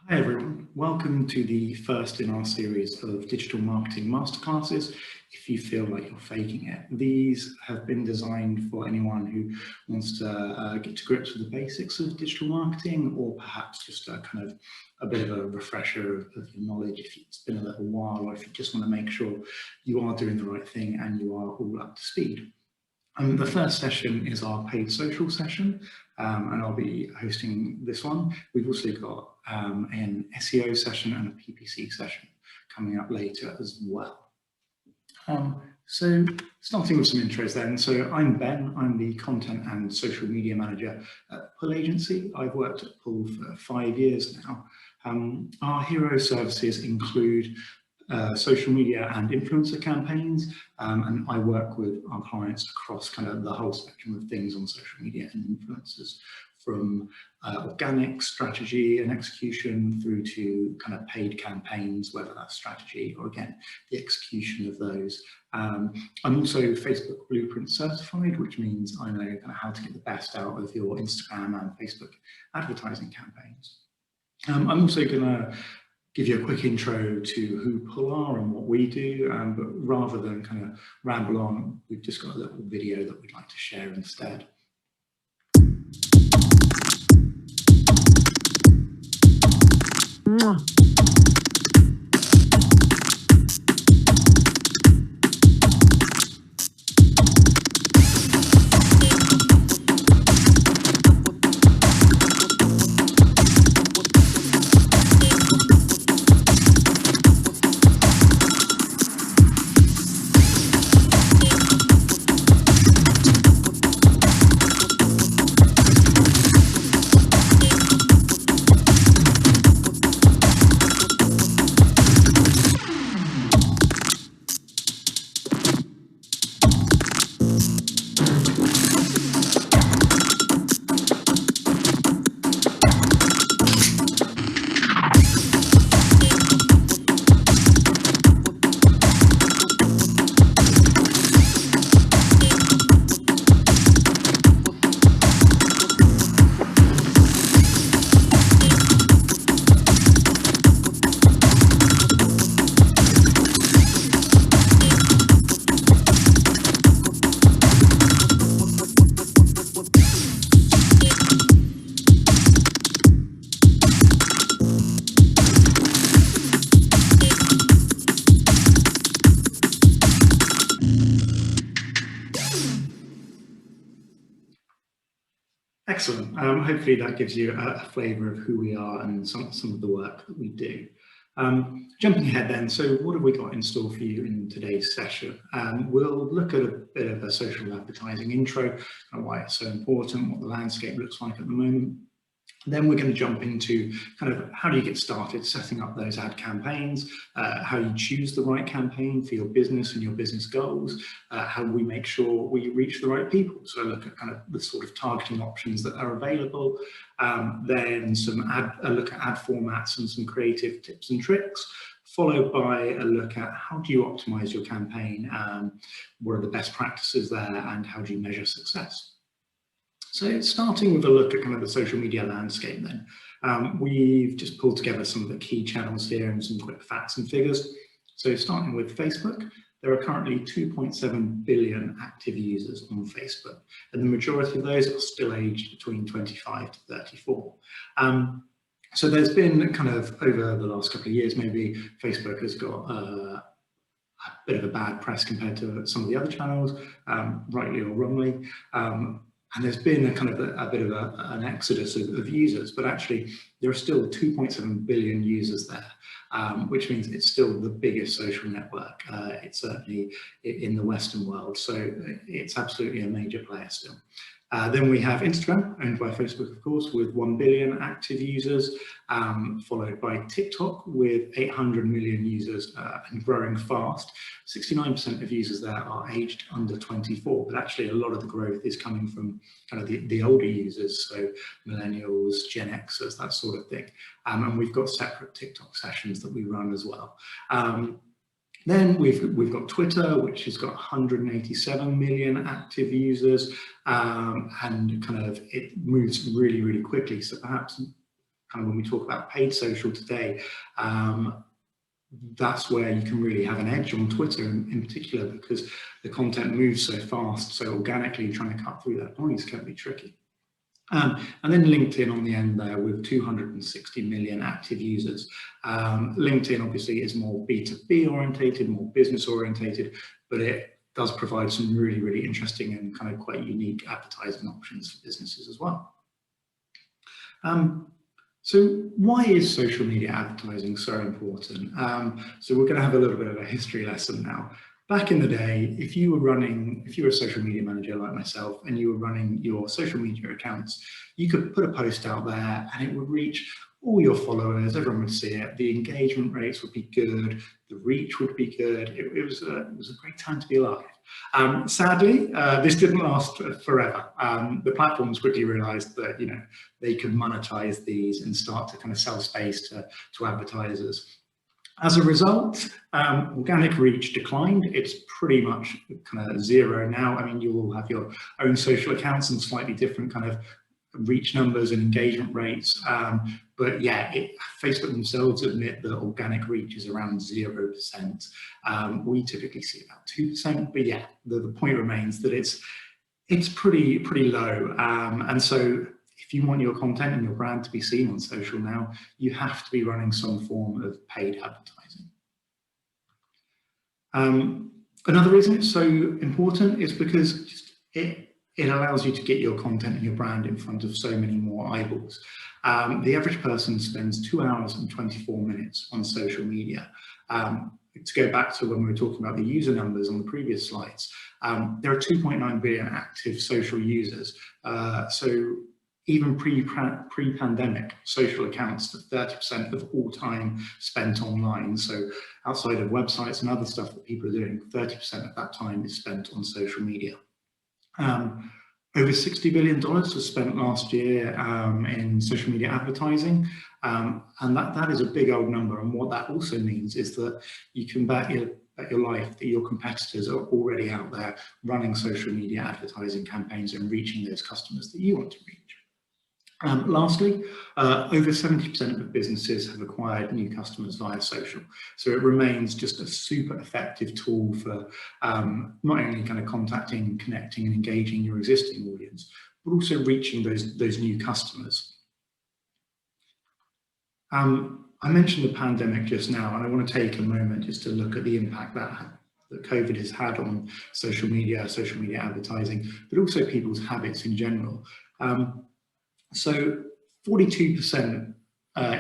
Hi everyone, welcome to the first in our series of digital marketing masterclasses. If you feel like you're faking it, these have been designed for anyone who wants to get to grips with the basics of digital marketing, or perhaps just a bit of a refresher of your knowledge if it's been a little while, or if you just want to make sure you are doing the right thing and you are all up to speed. The first session is our paid social session, and I'll be hosting this one. We've also got an SEO session and a PPC session coming up later as well. So starting with some intros then. So I'm Ben, I'm the content and social media manager at Pull Agency. I've worked at Pull for 5 years now. Our hero services include social media and influencer campaigns, and I work with our clients across the whole spectrum of things on social media and influencers, from organic strategy and execution through to paid campaigns, whether that's strategy or again the execution of those. I'm also Facebook Blueprint certified, which means I know how to get the best out of your Instagram and Facebook advertising campaigns. I'm also going to give you a quick intro to who Pull are and what we do, but rather than ramble on, we've just got a little video that we'd like to share instead. Excellent. Hopefully that gives you a flavour of who we are and some of the work that we do. Jumping ahead then, so what have we got in store for you in today's session? We'll look at a bit of a social advertising intro, why it's so important, what the landscape looks like at the moment. Then we're going to jump into how do you get started setting up those ad campaigns, how you choose the right campaign for your business and your business goals, how we make sure we reach the right people. So look at the sort of targeting options that are available, then a look at ad formats and some creative tips and tricks, followed by a look at how do you optimize your campaign, what are the best practices there, and how do you measure success. So starting with a look at the social media landscape then, we've just pulled together some of the key channels here and some quick facts and figures. So starting with Facebook, there are currently 2.7 billion active users on Facebook, and the majority of those are still aged between 25 to 34. So there's been over the last couple of years, maybe Facebook has got a bit of a bad press compared to some of the other channels, rightly or wrongly. And there's been a bit of an exodus of users, but actually there are still 2.7 billion users there, which means it's still the biggest social network. It's certainly in the Western world, so it's absolutely a major player still. Then we have Instagram, owned by Facebook, of course, with 1 billion active users, followed by TikTok with 800 million users and growing fast. 69% of users there are aged under 24, but actually a lot of the growth is coming from the older users, so millennials, Gen Xers, that sort of thing. And we've got separate TikTok sessions that we run as well. Then we've got Twitter, which has got 187 million active users, and it moves really, really quickly. So perhaps kind of when we talk about paid social today, that's where you can really have an edge on Twitter in particular, because the content moves so fast, so organically trying to cut through that noise can be tricky. And then LinkedIn on the end there with 260 million active users. LinkedIn obviously is more B2B orientated, more business orientated, but it does provide some really, really interesting and kind of quite unique advertising options for businesses as well. So why is social media advertising so important? So we're going to have a little bit of a history lesson now. Back in the day, if you were a social media manager like myself and you were running your social media accounts, you could put a post out there and it would reach all your followers, everyone would see it, the engagement rates would be good, the reach would be good, it was a great time to be alive. Sadly, this didn't last forever. The platforms quickly realized that, you know, they could monetize these and start to kind of sell space to advertisers. As a result, organic reach declined. It's pretty much kind of zero now. I mean, you will have your own social accounts and slightly different kind of reach numbers and engagement rates. But yeah, Facebook themselves admit that organic reach is around 0%. We typically see about 2%, but yeah, the point remains that it's pretty low. And so if you want your content and your brand to be seen on social now, you have to be running some form of paid advertising. Another reason it's so important is because it allows you to get your content and your brand in front of so many more eyeballs. The average person spends 2 hours and 24 minutes on social media. To go back to when we were talking about the user numbers on the previous slides, there are 2.9 billion active social users. So even pre-pandemic, social accounts for 30% of all time spent online. So outside of websites and other stuff that people are doing, 30% of that time is spent on social media. Over $60 billion was spent last year in social media advertising, and that is a big old number. And what that also means is that you can bet your life that your competitors are already out there running social media advertising campaigns and reaching those customers that you want to reach. Lastly, over 70% of businesses have acquired new customers via social. So it remains just a super effective tool for not only kind of contacting, connecting and engaging your existing audience, but also reaching those new customers. I mentioned the pandemic just now, and I want to take a moment just to look at the impact that COVID has had on social media advertising, but also people's habits in general. So 42%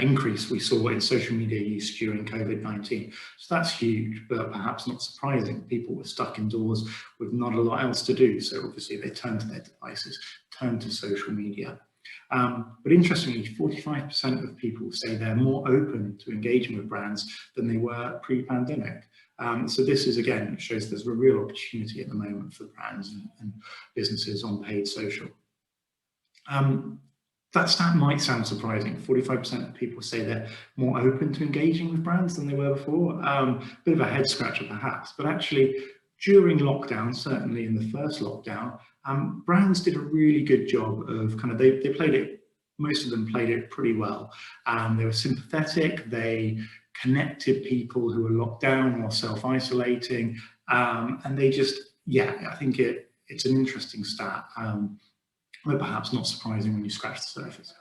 increase we saw in social media use during COVID-19. So that's huge, but perhaps not surprising. People were stuck indoors with not a lot else to do. So obviously they turned to their devices, turned to social media. But interestingly, 45% of people say they're more open to engaging with brands than they were pre-pandemic. So this is, again, shows there's a real opportunity at the moment for brands and businesses on paid social. That stat might sound surprising. 45% of people say they're more open to engaging with brands than they were before. Bit of a head scratcher perhaps, but actually during lockdown, certainly in the first lockdown, brands did a really good job of kind of, they played it, most of them played it pretty well. They were sympathetic, they connected people who were locked down or self-isolating, and they just, yeah, I think it's an interesting stat. But perhaps not surprising when you scratch the surface.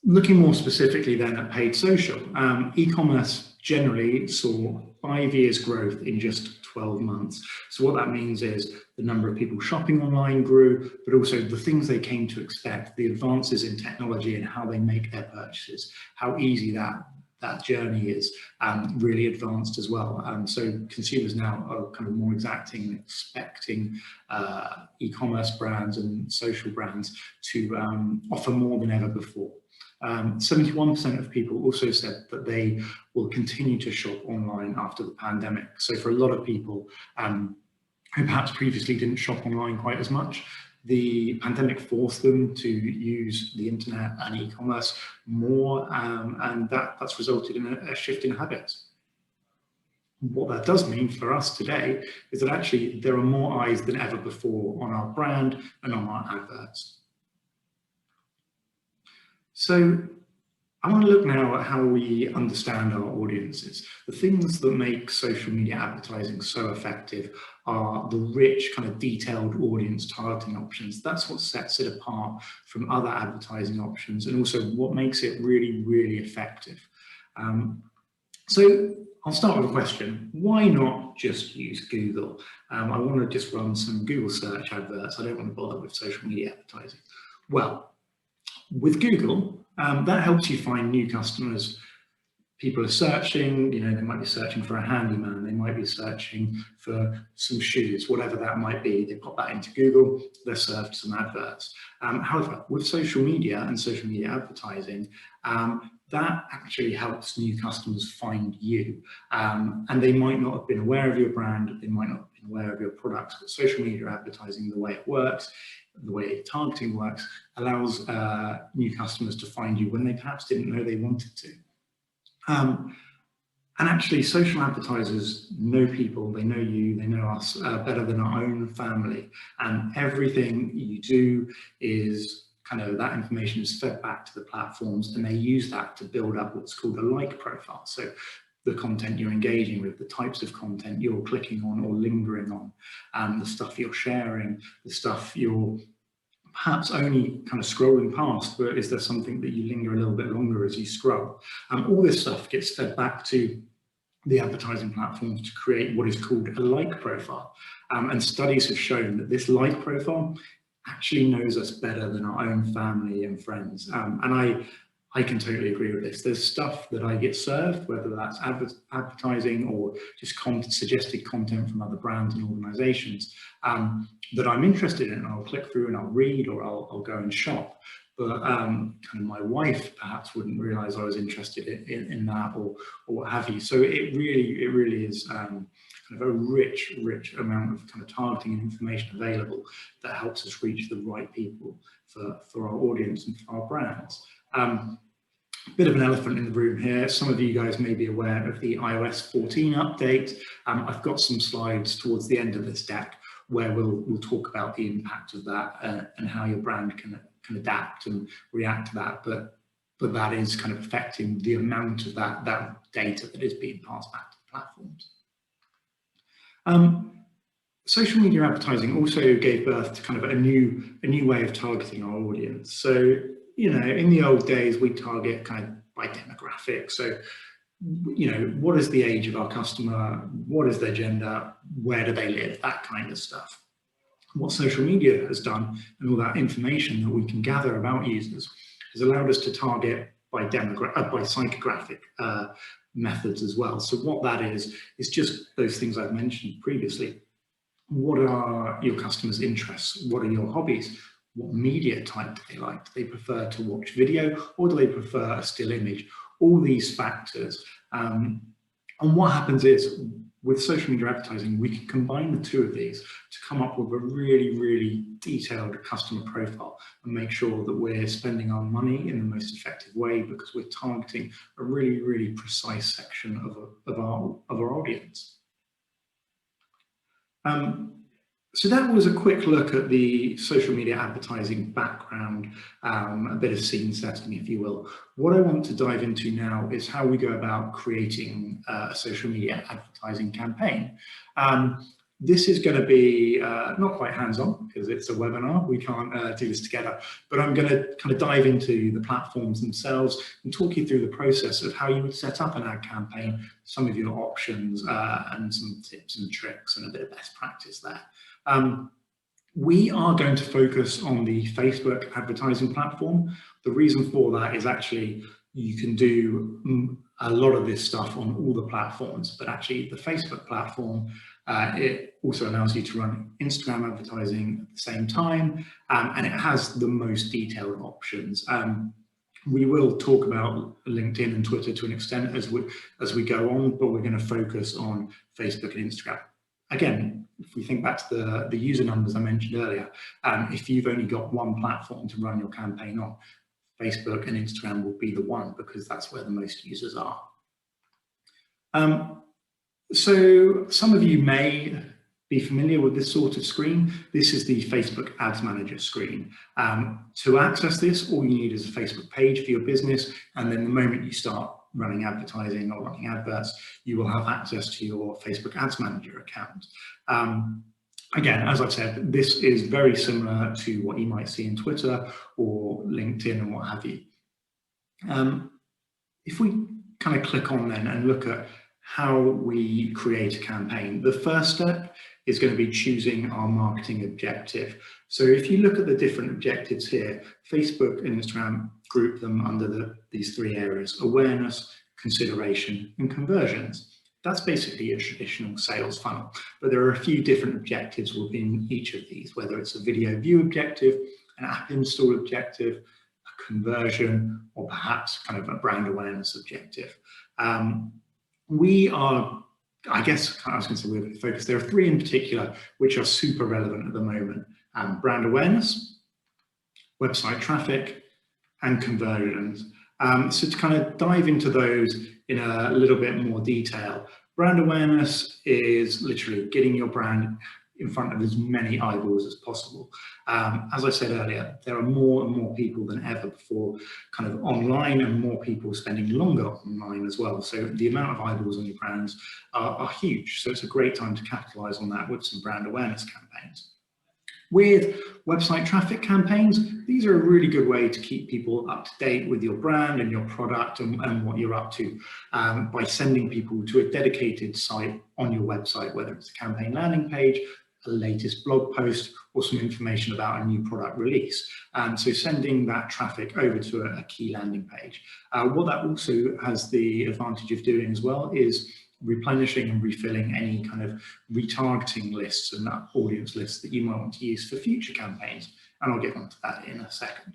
Looking more specifically then at paid social, e-commerce generally saw 5 years growth in just 12 months. So what that means is the number of people shopping online grew, but also the things they came to expect, the advances in technology and how they make their purchases, how easy that journey is really advanced as well. So consumers now are kind of more exacting and expecting e-commerce brands and social brands to offer more than ever before. 71% of people also said that they will continue to shop online after the pandemic. So for a lot of people who perhaps previously didn't shop online quite as much, the pandemic forced them to use the internet and e-commerce more, and that's resulted in a shift in habits. What that does mean for us today is that actually there are more eyes than ever before on our brand and on our adverts. So I want to look now at how we understand our audiences. The things that make social media advertising so effective are the rich, kind of detailed audience targeting options. That's what sets it apart from other advertising options, and also what makes it really, really effective. So I'll start with a question. Why not just use Google? I want to just run some Google search adverts. I don't want to bother with social media advertising. Well, with Google, that helps you find new customers. People are searching, they might be searching for a handyman, they might be searching for some shoes, whatever that might be. They pop that into Google, they're served some adverts. However, with social media and social media advertising, that actually helps new customers find you. And they might not have been aware of your brand, they might not have been aware of your products, but social media advertising, the way it works, the way targeting works, allows new customers to find you when they perhaps didn't know they wanted to. And actually, social advertisers know people, they know you, they know us better than our own family. And everything you do is that information is fed back to the platforms, and they use that to build up what's called a like profile. So the content you're engaging with, the types of content you're clicking on or lingering on, the stuff you're sharing, the stuff you're perhaps only scrolling past, but is there something that you linger a little bit longer as you scroll? All this stuff gets fed back to the advertising platforms to create what is called a like profile. And studies have shown that this like profile actually knows us better than our own family and friends. And I can totally agree with this. There's stuff that I get served, whether that's advertising or just suggested content from other brands and organizations, that I'm interested in. I'll click through and I'll read, or I'll go and shop. But my wife perhaps wouldn't realize I was interested in that, or what have you. So it really is a rich amount of targeting and information available that helps us reach the right people for our audience and for our brands. Bit of an elephant in the room here. Some of you guys may be aware of the iOS 14 update. I've got some slides towards the end of this deck where we'll talk about the impact of that and how your brand can adapt and react to that. But that is affecting the amount of that data that is being passed back to the platforms. Social media advertising also gave birth to a new way of targeting our audience. So, in the old days, we target by demographic. So, what is the age of our customer? What is their gender? Where do they live? That kind of stuff. What social media has done, and all that information that we can gather about users, has allowed us to target by psychographic methods as well. So what that is just those things I've mentioned previously. What are your customers' interests? What are your hobbies? What media type do they like? Do they prefer to watch video, or do they prefer a still image? All these factors. And what happens is, with social media advertising, we can combine the two of these to come up with a really detailed customer profile and make sure that we're spending our money in the most effective way, because we're targeting a really precise section of our audience. So that was a quick look at the social media advertising background, a bit of scene setting, if you will. What I want to dive into now is how we go about creating a social media advertising campaign. This is going to be not quite hands-on because it's a webinar. We can't do this together, but I'm going to dive into the platforms themselves and talk you through the process of how you would set up an ad campaign, some of your options, and some tips and tricks and a bit of best practice there. We are going to focus on the Facebook advertising platform. The reason for that is actually you can do a lot of this stuff on all the platforms, but actually the Facebook platform, it also allows you to run Instagram advertising at the same time, and it has the most detailed options. We will talk about LinkedIn and Twitter to an extent as we go on, but we're going to focus on Facebook and Instagram. Again, if we think back to the user numbers I mentioned earlier, if you've only got one platform to run your campaign on, Facebook and Instagram will be the one, because that's where the most users are. So some of you may be familiar with this sort of screen. This is the Facebook Ads Manager screen. To access this, all you need is a Facebook page for your business, and then the moment you start running advertising or running adverts, you will have access to your Facebook Ads Manager account. Again, as I've said, this is very similar to what you might see in Twitter or LinkedIn and what have you. If we kind of click on then and look at how we create a campaign, the first step is going to be choosing our marketing objective. So if you look at the different objectives here, Facebook and Instagram group them under these three areas: awareness, consideration, and conversions. That's basically a traditional sales funnel, but there are a few different objectives within each of these, whether it's a video view objective, an app install objective, a conversion, or perhaps kind of a brand awareness objective. We are, I guess, I was going to say we're going to focus. There are three in particular which are super relevant at the moment: brand awareness, website traffic, and conversions. So to kind of dive into those in a little bit more detail, brand awareness is literally getting your brand in front of as many eyeballs as possible. As I said earlier, there are more and more people than ever before kind of online, and more people spending longer online as well. So the amount of eyeballs on your brands are huge. So it's a great time to capitalize on that with some brand awareness campaigns. With website traffic campaigns, these are a really good way to keep people up to date with your brand and your product and what you're up to, by sending people to a dedicated site on your website, whether it's a campaign landing page, a latest blog post, or some information about a new product release. So sending that traffic over to a key landing page. What that also has the advantage of doing as well is replenishing and refilling any kind of retargeting lists and audience lists that you might want to use for future campaigns. And I'll get onto that in a second.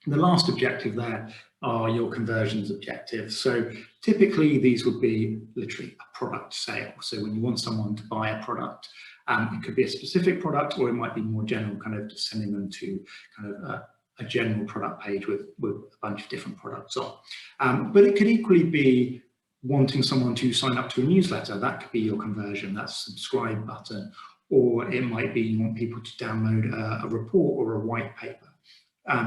The last objective there are your conversions objectives. So typically these would be literally a product sale. So when you want someone to buy a product, it could be a specific product, or it might be more general, kind of just sending them to kind of a general product page with a bunch of different products on. But it could equally be wanting someone to sign up to a newsletter. That could be your conversion, that's a subscribe button, or it might be you want people to download a report or a white paper.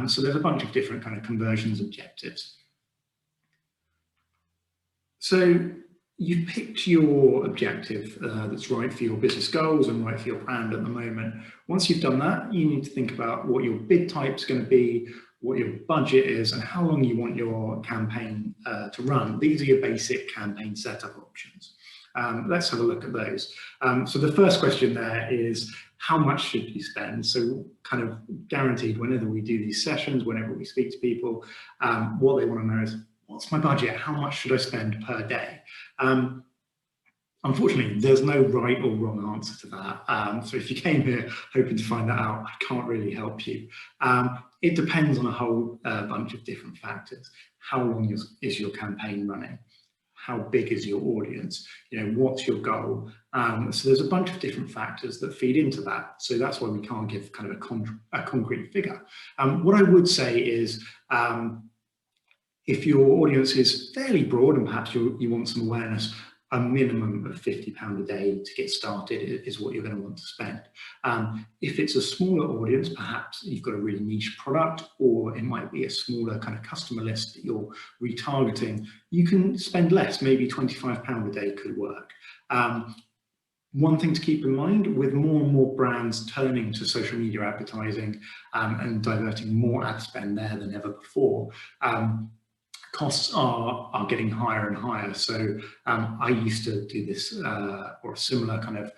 So there's a bunch of different kind of conversions objectives. So you've picked your objective that's right for your business goals and right for your brand at the moment. Once you've done that, you need to think about what your bid type's going to be, what your budget is, and how long you want your campaign to run. These are your basic campaign setup options. Let's have a look at those. So the first question there is, how much should you spend? So kind of guaranteed, whenever we do these sessions, whenever we speak to people, what they want to know is, what's my budget? How much should I spend per day? Unfortunately, there's no right or wrong answer to that. So if you came here hoping to find that out, I can't really help you. It depends on a whole bunch of different factors. How long is your campaign running? How big is your audience? You know, what's your goal? So there's a bunch of different factors that feed into that. So that's why we can't give kind of a concrete figure. What I would say is, if your audience is fairly broad and perhaps you want some awareness, a minimum of £50 a day to get started is what you're going to want to spend. If it's a smaller audience, perhaps you've got a really niche product, or it might be a smaller kind of customer list that you're retargeting, you can spend less, maybe £25 a day could work. One thing to keep in mind, with more and more brands turning to social media advertising and diverting more ad spend there than ever before, costs are getting higher and higher. So I used to do this or a similar kind of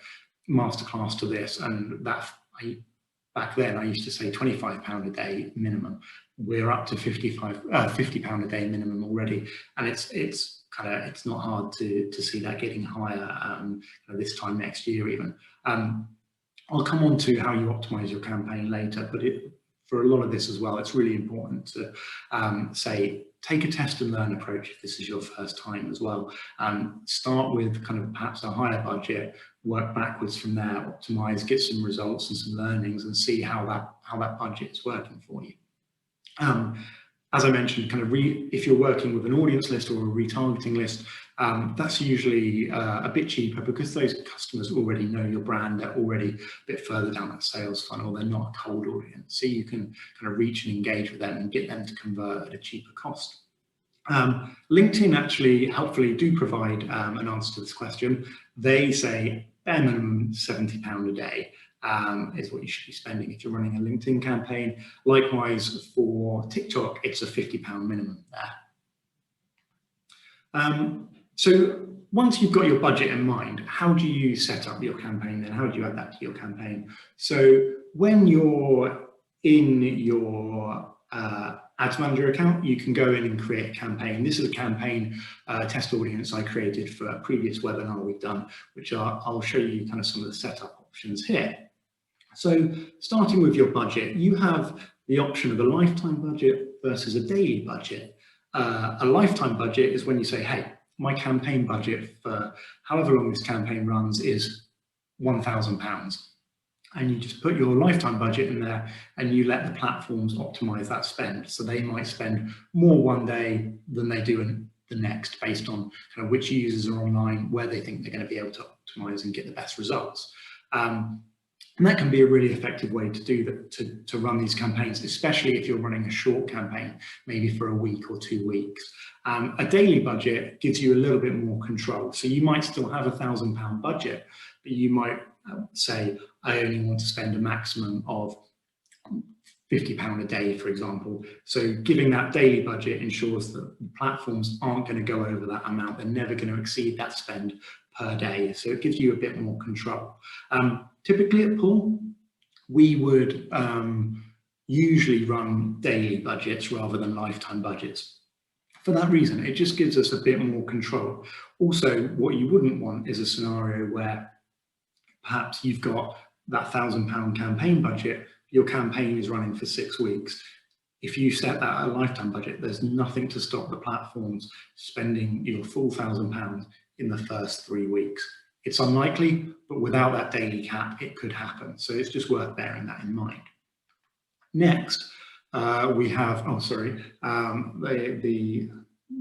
masterclass to this, and back then I used to say £25 a day minimum. We're up to £50 a day minimum already, and it's not hard to see that getting higher this time next year even. I'll come on to how you optimize your campaign later, but for a lot of this as well, it's really important to say, take a test and learn approach if this is your first time as well. Start with kind of perhaps a higher budget, work backwards from there, optimize, get some results and some learnings, and see how that budget is working for you. As I mentioned, kind of if you're working with an audience list or a retargeting list, that's usually a bit cheaper because those customers already know your brand. They're already a bit further down that sales funnel. They're not a cold audience. So you can kind of reach and engage with them and get them to convert at a cheaper cost. LinkedIn actually helpfully do provide an answer to this question. They say bare minimum £70 a day is what you should be spending if you're running a LinkedIn campaign. Likewise for TikTok, it's a £50 minimum there. So once you've got your budget in mind, how do you set up your campaign then? How do you add that to your campaign? So when you're in your Ads Manager account, you can go in and create a campaign. This is a campaign test audience I created for a previous webinar we've done, which I'll show you kind of some of the setup options here. So starting with your budget, you have the option of a lifetime budget versus a daily budget. A lifetime budget is when you say, hey, my campaign budget for however long this campaign runs is £1,000. And you just put your lifetime budget in there and you let the platforms optimize that spend. So they might spend more one day than they do in the next based on kind of which users are online, where they think they're going to be able to optimize and get the best results. And that can be a really effective way to do that, to run these campaigns, especially if you're running a short campaign, maybe for a week or 2 weeks. A daily budget gives you a little bit more control. So you might still have £1,000 budget, but you might say, I only want to spend a maximum of £50 a day, for example. So giving that daily budget ensures that the platforms aren't going to go over that amount. They're never going to exceed that spend per day. So it gives you a bit more control. Typically at Pool, we would usually run daily budgets rather than lifetime budgets. For that reason, it just gives us a bit more control. Also, what you wouldn't want is a scenario where perhaps you've got that £1,000 campaign budget, your campaign is running for 6 weeks. If you set that at a lifetime budget, there's nothing to stop the platforms spending your full £1,000 in the first 3 weeks. It's unlikely, but without that daily cap, it could happen. So it's just worth bearing that in mind. Next, we have,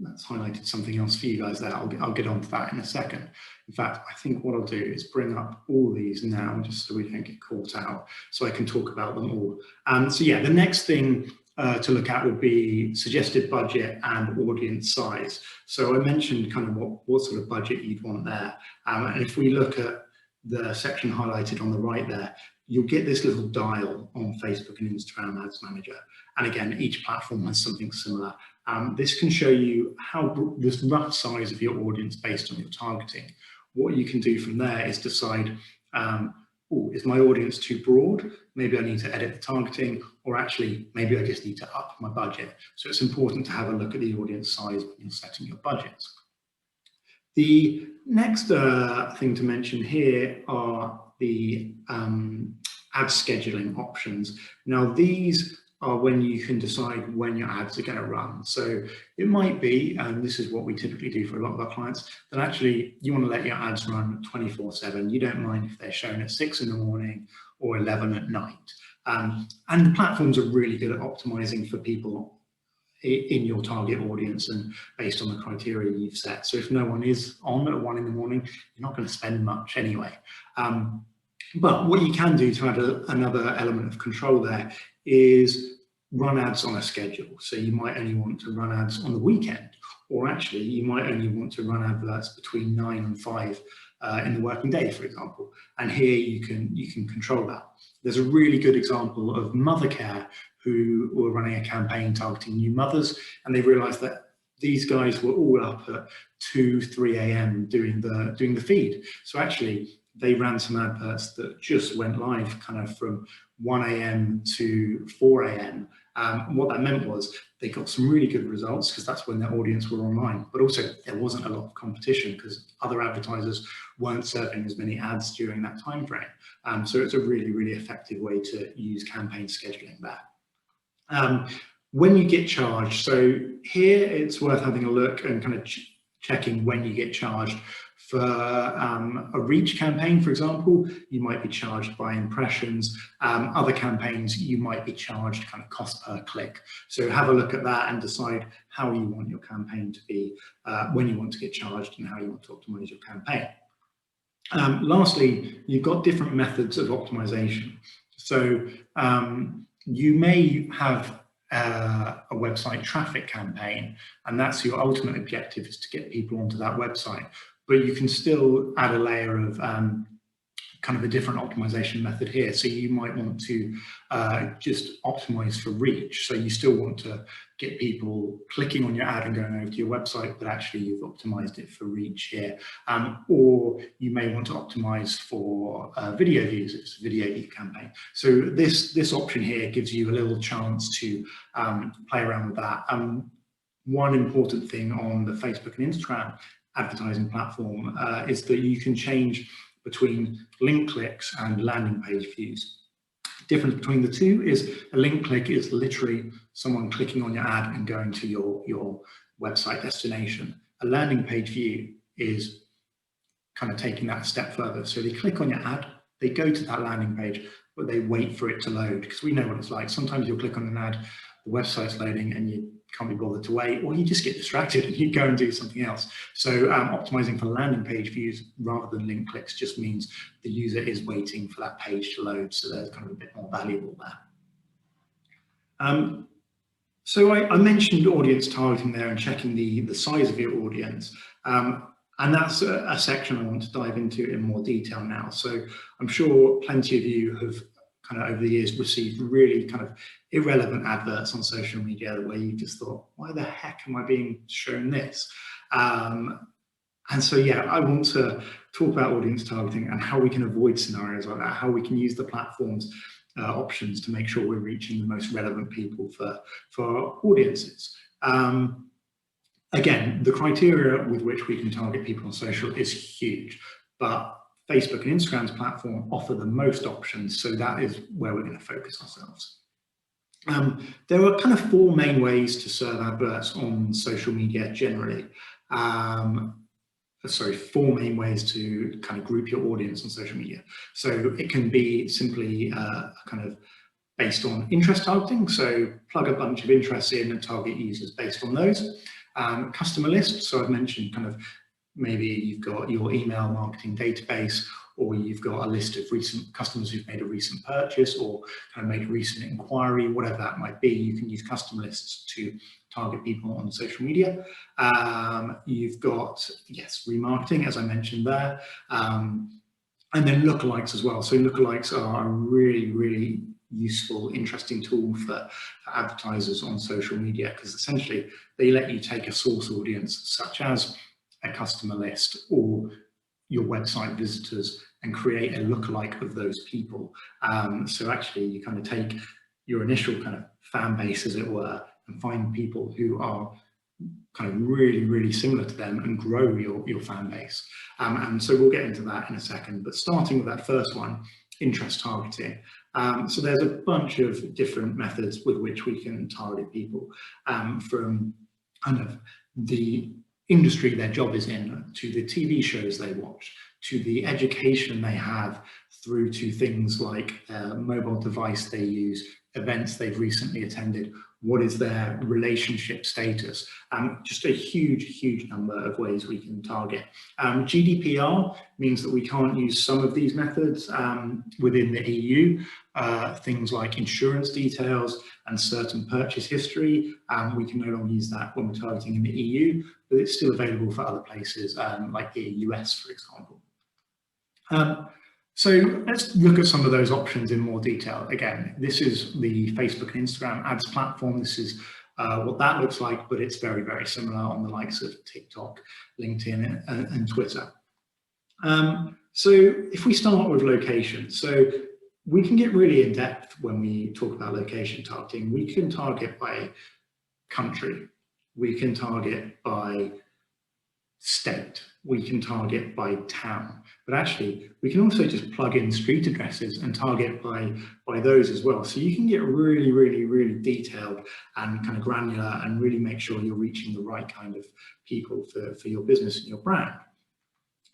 that's highlighted something else for you guys there. I'll get on to that in a second. In fact, I think what I'll do is bring up all these now just so we don't get caught out, so I can talk about them all. So yeah, the next thing to look at would be suggested budget and audience size. So I mentioned kind of what sort of budget you'd want there. And if we look at the section highlighted on the right there, you'll get this little dial on Facebook and Instagram Ads Manager. And again, each platform has something similar. This can show you how this rough size of your audience based on your targeting. What you can do from there is decide, is my audience too broad? Maybe I need to edit the targeting, or actually, maybe I just need to up my budget. So it's important to have a look at the audience size when you're setting your budgets. The next thing to mention here are the ad scheduling options. Now, these are when you can decide when your ads are going to run. So it might be, and this is what we typically do for a lot of our clients, that actually you want to let your ads run 24/7. You don't mind if they're shown at 6 in the morning or 11 at night. And the platforms are really good at optimizing for people in your target audience and based on the criteria you've set. So if no one is on at 1 in the morning, you're not going to spend much anyway. But what you can do to add another element of control there is run ads on a schedule. So you might only want to run ads on the weekend, or actually you might only want to run adverts between 9 and 5 in the working day, for example. And here you can control that. There's a really good example of Mothercare who were running a campaign targeting new mothers, and they realized that these guys were all up at 2, 3 a.m. doing the feed. So actually they ran some adverts that just went live kind of from 1 a.m. to 4 a.m. What that meant was they got some really good results because that's when their audience were online, but also there wasn't a lot of competition because other advertisers weren't serving as many ads during that time frame. So it's a really, really effective way to use campaign scheduling there. When you get charged, so here it's worth having a look and kind of checking when you get charged For a reach campaign, for example, you might be charged by impressions. Other campaigns, you might be charged kind of cost per click. So have a look at that and decide how you want your campaign to be, when you want to get charged and how you want to optimize your campaign. Lastly, you've got different methods of optimization. So you may have a website traffic campaign, and that's your ultimate objective, is to get people onto that website. But you can still add a layer of kind of a different optimization method here. So you might want to just optimize for reach. So you still want to get people clicking on your ad and going over to your website, but actually you've optimized it for reach here. Or you may want to optimize for video views. It's a video view campaign. So this option here gives you a little chance to play around with that. One important thing on the Facebook and Instagram advertising platform is that you can change between link clicks and landing page views. The difference between the two is a link click is literally someone clicking on your ad and going to your website destination. A landing page view is kind of taking that a step further. So they click on your ad, they go to that landing page, but they wait for it to load, because we know what it's like. Sometimes you'll click on an ad, the website's loading and you can't be bothered to wait, or you just get distracted and you go and do something else. So optimizing for landing page views rather than link clicks just means the user is waiting for that page to load, so they're kind of a bit more valuable there. So I mentioned audience targeting there and checking the size of your audience. And that's a section I want to dive into in more detail now. So I'm sure plenty of you have kind of over the years received really kind of irrelevant adverts on social media where you just thought, why the heck am I being shown this? And so, yeah, I want to talk about audience targeting and how we can avoid scenarios like that, how we can use the platform's options to make sure we're reaching the most relevant people for our audiences. Again, the criteria with which we can target people on social is huge, but Facebook and Instagram's platform offer the most options, so that is where we're going to focus ourselves. There are kind of four main ways to serve adverts on social media generally. Four main ways to kind of group your audience on social media. So it can be simply kind of based on interest targeting, so plug a bunch of interests in and target users based on those. Customer lists, so I've mentioned kind of maybe you've got your email marketing database, or you've got a list of recent customers who've made a recent purchase or kind of made a recent inquiry, whatever that might be. You can use customer lists to target people on social media. You've got, yes, remarketing, as I mentioned there, and then lookalikes as well. So lookalikes are a really, really useful, interesting tool for advertisers on social media, because essentially they let you take a source audience such as a customer list or your website visitors and create a lookalike of those people. So actually you kind of take your initial kind of fan base, as it were, and find people who are kind of really, really similar to them and grow your fan base. And so we'll get into that in a second, but starting with that first one, interest targeting. So there's a bunch of different methods with which we can target people, from kind of the industry their job is in, to the TV shows they watch, to the education they have, through to things like mobile device they use, events they've recently attended, what is their relationship status. Just a huge, huge number of ways we can target. GDPR means that we can't use some of these methods within the EU, things like insurance details and certain purchase history. We can no longer use that when we're targeting in the EU, but it's still available for other places like the US, for example. So let's look at some of those options in more detail. Again, this is the Facebook and Instagram ads platform. This is what that looks like, but it's very, very similar on the likes of TikTok, LinkedIn, and Twitter. So if we start with location, so we can get really in depth when we talk about location targeting. We can target by country, we can target by state, we can target by town, but actually we can also just plug in street addresses and target by those as well. So you can get really, really, really detailed and kind of granular and really make sure you're reaching the right kind of people for your business and your brand.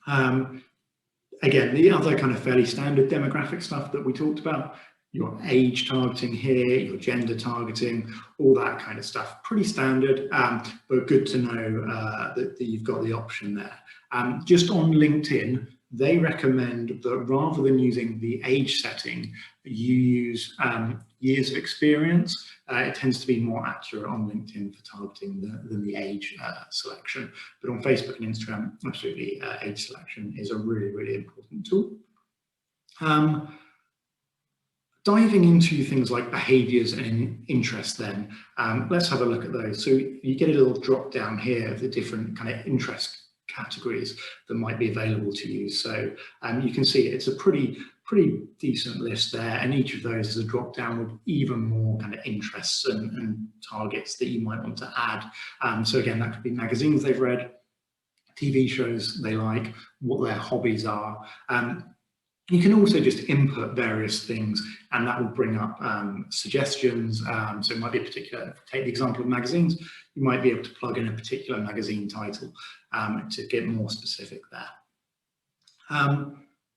Again, the other kind of fairly standard demographic stuff that we talked about, your age targeting here, your gender targeting, all that kind of stuff, pretty standard, but good to know that you've got the option there. Just on LinkedIn, they recommend that rather than using the age setting, you use years of experience. It tends to be more accurate on LinkedIn for targeting than the age selection. But on Facebook and Instagram, absolutely, age selection is a really, really important tool. Diving into things like behaviours and interests then, let's have a look at those. So you get a little drop down here of the different kind of interest categories that might be available to you. So you can see it's a pretty decent list there, and each of those is a drop down with even more kind of interests and targets that you might want to add. So again, that could be magazines they've read, TV shows they like, what their hobbies are. You can also just input various things and that will bring up suggestions. So it might be a particular, take the example of magazines, you might be able to plug in a particular magazine title to get more specific there.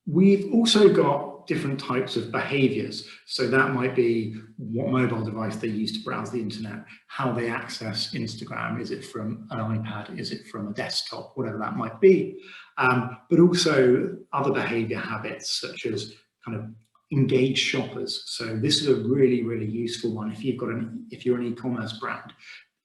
We've also got different types of behaviors. So that might be what mobile device they use to browse the internet, how they access Instagram. Is it from an iPad? Is it from a desktop? Whatever that might be. But also other behavior habits such as kind of engaged shoppers. So this is a really, really useful one. If you're an e-commerce brand,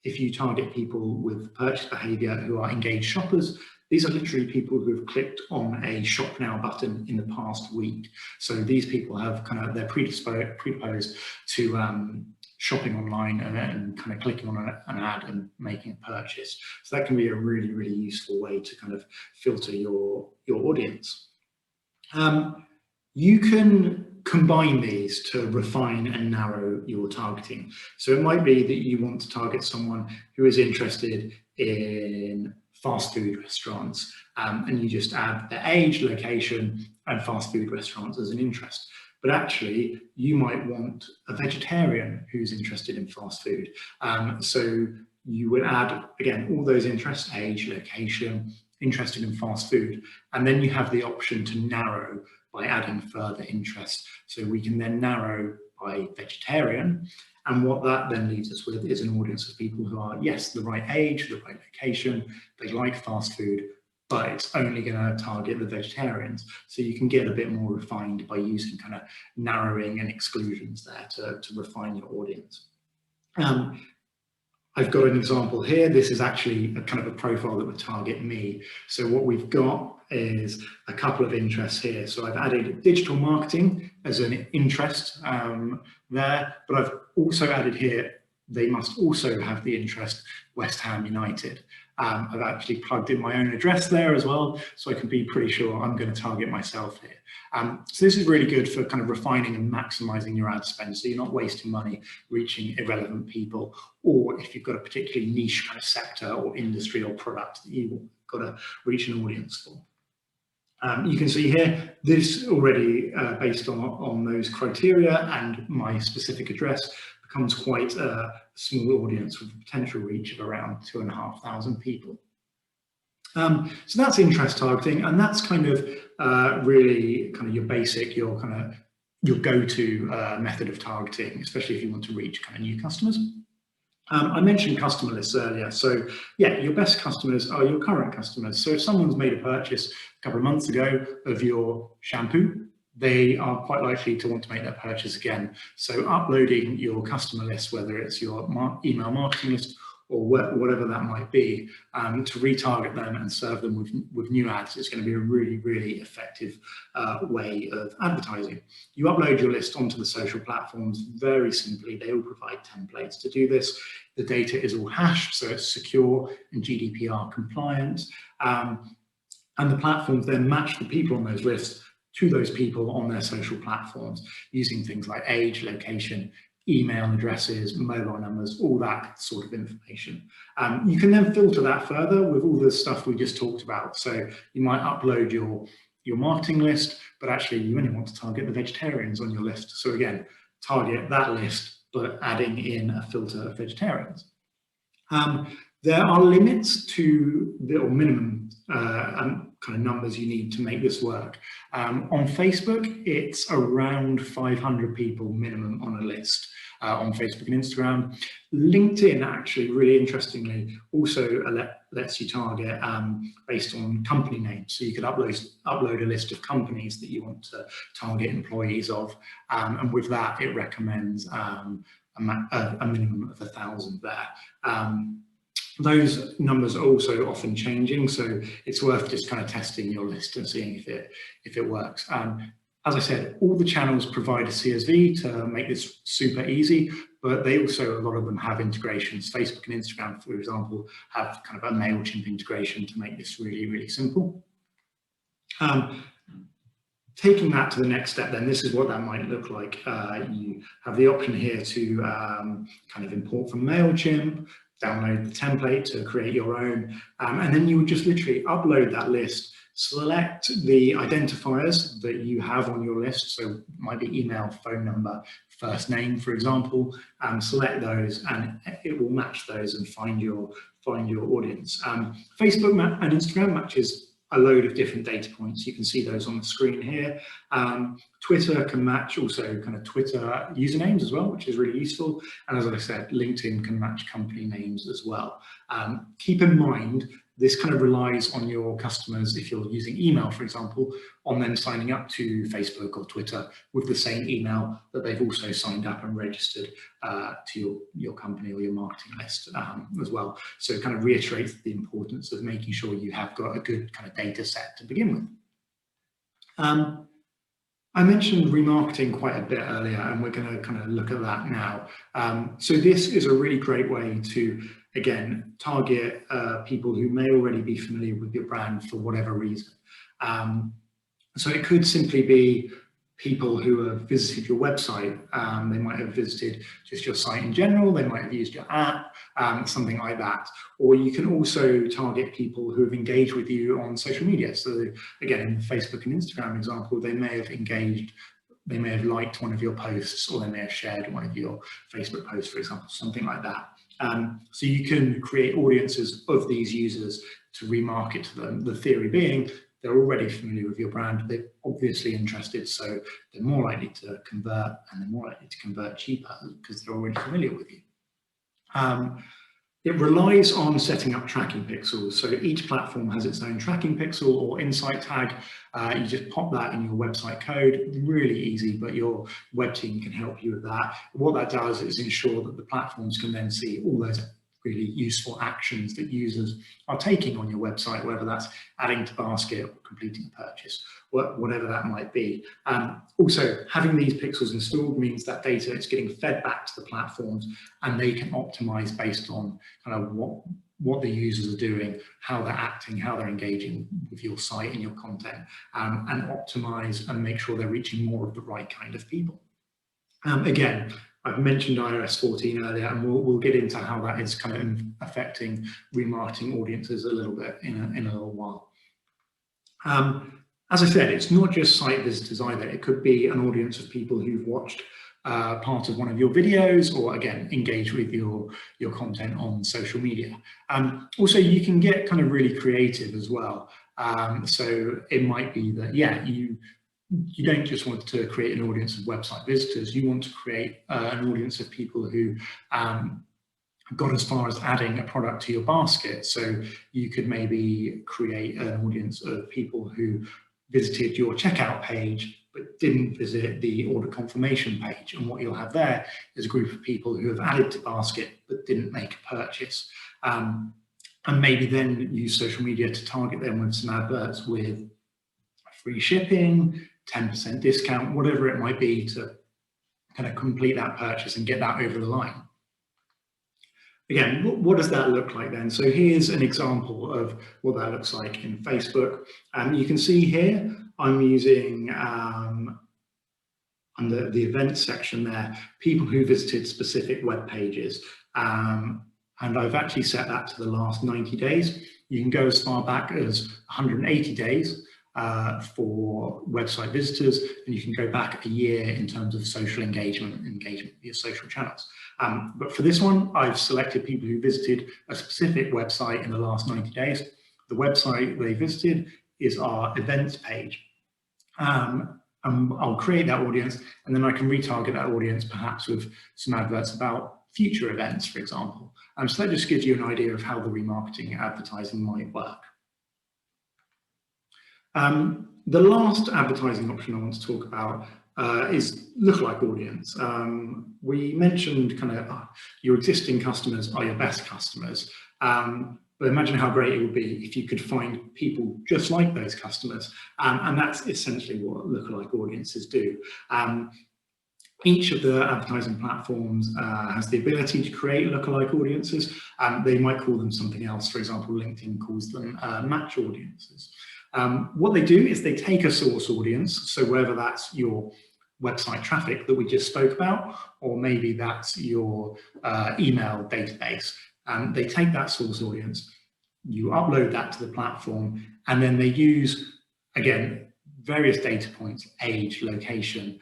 if you target people with purchase behavior who are engaged shoppers, these are literally people who have clicked on a shop now button in the past week. So these people have they're predisposed to shopping online and kind of clicking on an ad and making a purchase. So that can be a really, really useful way to kind of filter your audience. You can combine these to refine and narrow your targeting. So it might be that you want to target someone who is interested in fast food restaurants, and you just add their age, location, and fast food restaurants as an interest. But actually, you might want a vegetarian who's interested in fast food. So you would add, again, all those interests, age, location, interested in fast food, and then you have the option to narrow by adding further interests. So we can then narrow by vegetarian, and what that then leaves us with is an audience of people who are, yes, the right age, the right location, they like fast food, but it's only going to target the vegetarians. So you can get a bit more refined by using kind of narrowing and exclusions there to refine your audience. I've got an example here. This is actually a kind of a profile that would target me. So what we've got is a couple of interests here. So I've added digital marketing as an interest there, but I've also added here, they must also have the interest West Ham United. I've actually plugged in my own address there as well, so I can be pretty sure I'm going to target myself here. So this is really good for kind of refining and maximizing your ad spend, so you're not wasting money reaching irrelevant people, or if you've got a particularly niche kind of sector or industry or product that you've got to reach an audience for. You can see here, this already based on those criteria and my specific address becomes quite a small audience with a potential reach of around 2,500 people. So that's interest targeting, and that's kind of really kind of your basic, your go-to method of targeting, especially if you want to reach kind of new customers. I mentioned customer lists earlier. So yeah, your best customers are your current customers. So if someone's made a purchase a couple of months ago of your shampoo, they are quite likely to want to make that purchase again. So uploading your customer list, whether it's your email marketing list or whatever that might be, to retarget them and serve them with new ads is going to be a really, really effective way of advertising. You upload your list onto the social platforms very simply. They all provide templates to do this. The data is all hashed, so it's secure and GDPR compliant. And the platforms then match the people on those lists to those people on their social platforms using things like age, location, email addresses, mobile numbers, all that sort of information. You can then filter that further with all the stuff we just talked about. So you might upload your marketing list, but actually you only want to target the vegetarians on your list. So again, target that list, but adding in a filter of vegetarians. There are limits to or minimum kind of numbers you need to make this work. On Facebook, it's around 500 people minimum on a list on Facebook and Instagram. LinkedIn, actually, really interestingly, also lets you target based on company names. So you could upload a list of companies that you want to target employees of, and with that, it recommends a minimum of 1,000 there. Those numbers are also often changing, so it's worth just kind of testing your list and seeing if it works. As I said, all the channels provide a CSV to make this super easy, but they also, a lot of them have integrations. Facebook and Instagram, for example, have kind of a MailChimp integration to make this really, really simple. Taking that to the next step, then, this is what that might look like. You have the option here to kind of import from MailChimp, download the template to create your own, and then you would just literally upload that list, select the identifiers that you have on your list, so it might be email, phone number, first name, for example, and select those, and it will match those and find your audience. Facebook and Instagram matches a load of different data points. You can see those on the screen here. Twitter can match also kind of Twitter usernames as well, which is really useful. And as I said, LinkedIn can match company names as well. Keep in mind, this kind of relies on your customers, if you're using email, for example, on them signing up to Facebook or Twitter with the same email that they've also signed up and registered to your company or your marketing list as well. So it kind of reiterates the importance of making sure you have got a good kind of data set to begin with. I mentioned remarketing quite a bit earlier, and we're going to kind of look at that now. So this is a really great way to, again, target people who may already be familiar with your brand for whatever reason. So it could simply be people who have visited your website. They might have visited just your site in general. They might have used your app, something like that. Or you can also target people who have engaged with you on social media. So again, in the Facebook and Instagram example, they may have engaged, they may have liked one of your posts, or they may have shared one of your Facebook posts, for example, something like that. So you can create audiences of these users to remarket to them. The theory being, they're already familiar with your brand, they're obviously interested, so they're more likely to convert, and they're more likely to convert cheaper because they're already familiar with you. It relies on setting up tracking pixels. So each platform has its own tracking pixel or insight tag. You just pop that in your website code, really easy, but your web team can help you with that. What that does is ensure that the platforms can then see all those really useful actions that users are taking on your website, whether that's adding to basket or completing a purchase, whatever that might be. Also, having these pixels installed means that data is getting fed back to the platforms, and they can optimize based on kind of what the users are doing, how they're acting, how they're engaging with your site and your content, and optimize and make sure they're reaching more of the right kind of people. Again, I've mentioned iOS 14 earlier, and we'll get into how that is kind of affecting remarketing audiences a little bit in a little while. As I said, it's not just site visitors either. It could be an audience of people who've watched part of one of your videos, or again, engage with your content on social media. Also, you can get kind of really creative as well. So it might be that, yeah, you don't just want to create an audience of website visitors, you want to create an audience of people who got as far as adding a product to your basket. So you could maybe create an audience of people who visited your checkout page but didn't visit the order confirmation page. And what you'll have there is a group of people who have added to basket but didn't make a purchase. And maybe then use social media to target them with some adverts with free shipping, 10% discount, whatever it might be, to kind of complete that purchase and get that over the line. Again, what does that look like then? So here's an example of what that looks like in Facebook. You can see here, I'm using, under the events section there, people who visited specific web pages. And I've actually set that to the last 90 days. You can go as far back as 180 days. For website visitors, and you can go back a year in terms of social engagement with your social channels. But for this one, I've selected people who visited a specific website in the last 90 days. The website they visited is our events page. I'll create that audience, and then I can retarget that audience perhaps with some adverts about future events, for example. So that just gives you an idea of how the remarketing advertising might work. The last advertising option I want to talk about is lookalike audience. We mentioned kind of your existing customers are your best customers. But imagine how great it would be if you could find people just like those customers. And that's essentially what lookalike audiences do. Each of the advertising platforms has the ability to create lookalike audiences. They might call them something else. For example, LinkedIn calls them match audiences. What they do is they take a source audience, so whether that's your website traffic that we just spoke about, or maybe that's your email database. They take that source audience, you upload that to the platform, and then they use, again, various data points, age, location,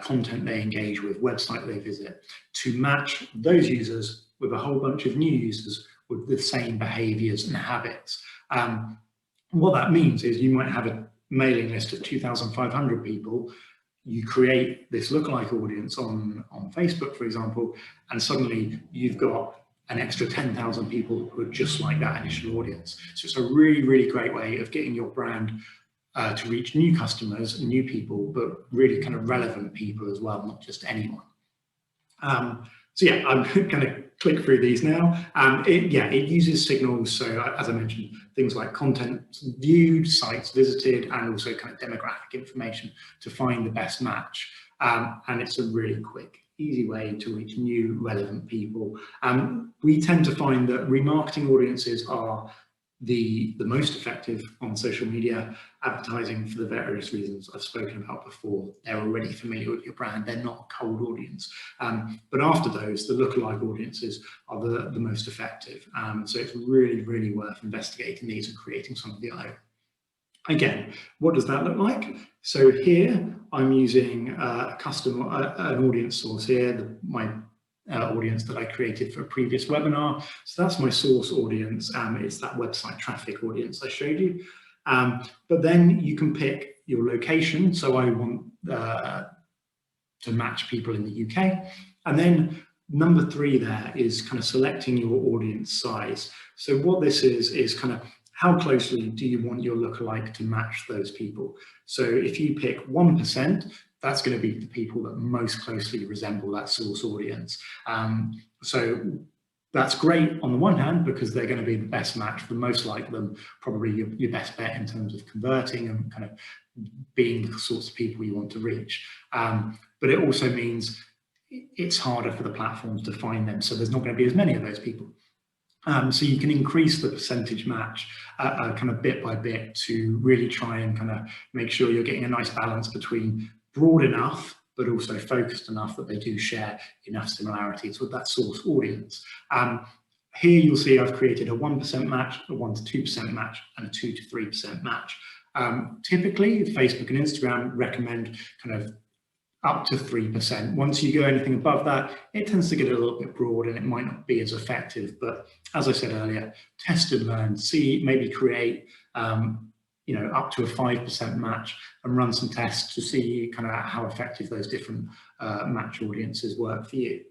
content they engage with, website they visit, to match those users with a whole bunch of new users with the same behaviors and habits. What that means is you might have a mailing list of 2,500 people. You create this lookalike audience on Facebook, for example, and suddenly you've got an extra 10,000 people who are just like that initial audience. So it's a really, really great way of getting your brand to reach new customers, new people, but really kind of relevant people as well, not just anyone. So yeah, I'm going to click through these now. It uses signals. So as I mentioned, things like content viewed, sites visited, and also kind of demographic information to find the best match. And it's a really quick, easy way to reach new, relevant people. We tend to find that remarketing audiences are the most effective on social media advertising for the various reasons I've spoken about before. They're already familiar with your brand. They're not a cold audience. But after those, the lookalike audiences are the most effective. So it's really, really worth investigating these and creating some of your own. Again, what does that look like? So here I'm using an audience source here, my audience that I created for a previous webinar. So that's my source audience. It's that website traffic audience I showed you. But then you can pick your location. So I want to match people in the UK. And then number 3 there is kind of selecting your audience size. So what this is kind of how closely do you want your lookalike to match those people? So if you pick 1%, that's going to be the people that most closely resemble that source audience. So that's great on the one hand, because they're going to be the best match, the most like them, probably your best bet in terms of converting and kind of being the sorts of people you want to reach. But it also means it's harder for the platforms to find them. So there's not going to be as many of those people. So you can increase the percentage match kind of bit by bit to really try and kind of make sure you're getting a nice balance between broad enough, but also focused enough that they do share enough similarities with that source audience. Here you'll see I've created a 1% match, a 1 to 2% match, and a 2 to 3% match. Typically, Facebook and Instagram recommend kind of up to 3%. Once you go anything above that, it tends to get a little bit broad and it might not be as effective. But as I said earlier, test and learn, see, maybe create up to a 5% match and run some tests to see kind of how effective those different match audiences work for you.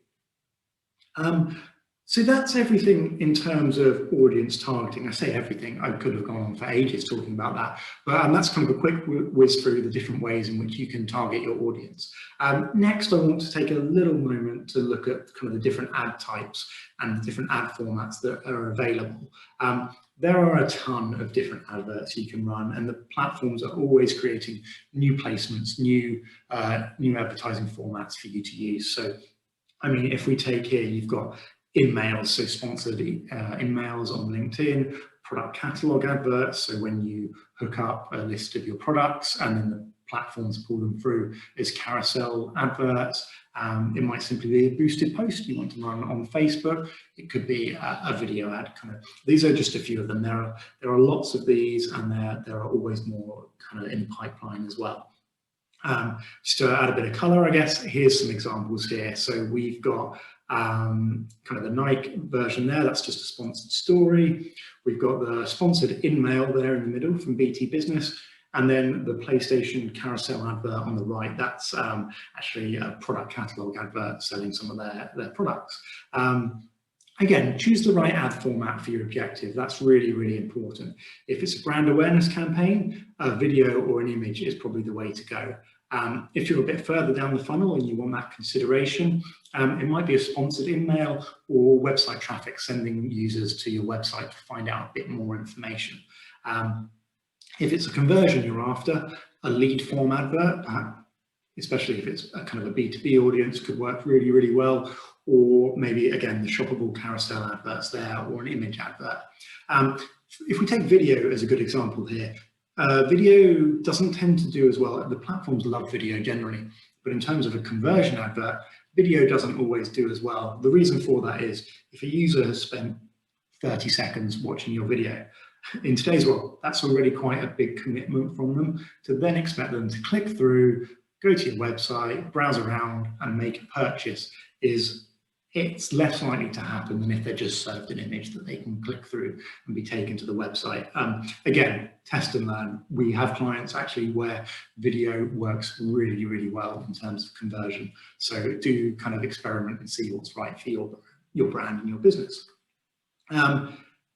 So that's everything in terms of audience targeting. I say everything, I could have gone on for ages talking about that, but that's kind of a quick whiz through the different ways in which you can target your audience. Next, I want to take a little moment to look at kind of the different ad types and the different ad formats that are available. There are a ton of different adverts you can run, and the platforms are always creating new placements, new advertising formats for you to use. So, I mean, if we take here, you've got in-mails, so sponsored in-mails on LinkedIn, product catalog adverts, so when you hook up a list of your products and then the platforms pull them through as carousel adverts. It might simply be a boosted post you want to run on Facebook. It could be a video ad. Kind of. These are just a few of them. There are lots of these, and there are always more kind of in pipeline as well. Just to add a bit of color, I guess, here's some examples here. So we've got kind of the Nike version there, that's just a sponsored story. We've got the sponsored in-mail there in the middle from BT Business. And then the PlayStation carousel advert on the right, that's actually a product catalog advert selling some of their products. Again, choose the right ad format for your objective. That's really, really important. If it's a brand awareness campaign, a video or an image is probably the way to go. If you're a bit further down the funnel and you want that consideration, it might be a sponsored email or website traffic, sending users to your website to find out a bit more information. If it's a conversion you're after, a lead form advert, especially if it's a kind of a B2B audience, could work really, really well. Or maybe, again, the shoppable carousel adverts there, or an image advert. If we take video as a good example here, video doesn't tend to do as well. The platforms love video generally, but in terms of a conversion advert, video doesn't always do as well. The reason for that is if a user has spent 30 seconds watching your video, in today's world, that's already quite a big commitment from them. To then expect them to click through, go to your website, browse around and make a purchase it's less likely to happen than if they're just served an image that they can click through and be taken to the website. Again, test and learn. We have clients actually where video works really, really well in terms of conversion. So do kind of experiment and see what's right for your brand and your business.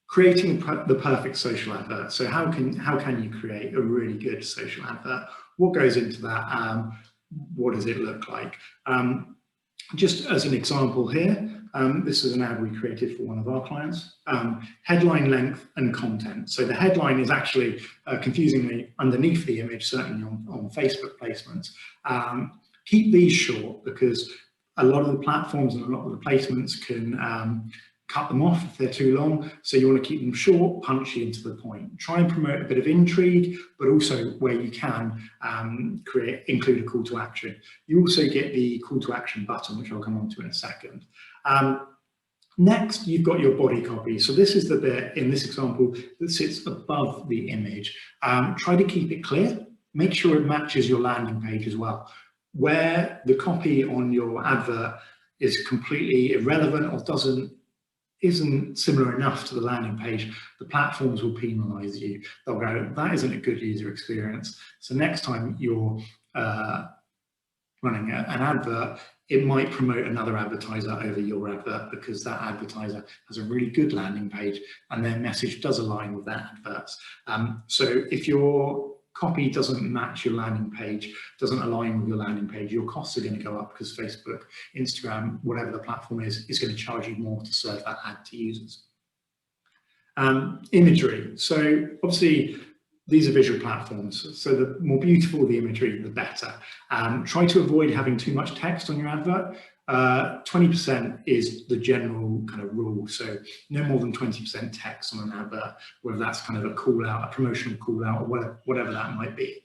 Creating the perfect social advert. So how can you create a really good social advert? What goes into that? What does it look like? Just as an example here, this is an ad we created for one of our clients. Headline length and content. So the headline is actually confusingly underneath the image, certainly on Facebook placements. Keep these short because a lot of the platforms and a lot of the placements can cut them off if they're too long. So you want to keep them short, punchy, and to the point. Try and promote a bit of intrigue, but also where you can include a call to action. You also get the call to action button, which I'll come on to in a second. Next, you've got your body copy. So this is the bit in this example that sits above the image. Try to keep it clear. Make sure it matches your landing page as well. Where the copy on your advert is completely irrelevant or isn't similar enough to the landing page, the platforms will penalize you. They'll go, that isn't a good user experience. So next time you're running an advert, it might promote another advertiser over your advert because that advertiser has a really good landing page and their message does align with their adverts. So if your copy doesn't match your landing page, doesn't align with your landing page, your costs are going to go up because Facebook, Instagram, whatever the platform is going to charge you more to serve that ad to users. Imagery. So obviously these are visual platforms. So the more beautiful the imagery, the better. Try to avoid having too much text on your advert. 20% is the general kind of rule. So no more than 20% text on an advert, whether that's kind of a call out, a promotional call out, or whatever that might be.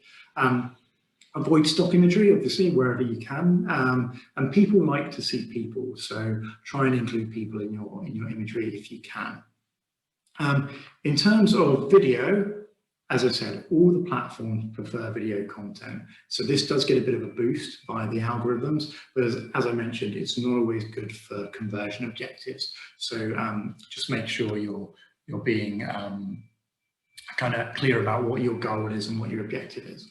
Avoid stock imagery, obviously, wherever you can. And people like to see people. So try and include people in your imagery if you can. In terms of video, as I said, all the platforms prefer video content. So this does get a bit of a boost via the algorithms, but as I mentioned, it's not always good for conversion objectives. So just make sure you're being kind of clear about what your goal is and what your objective is.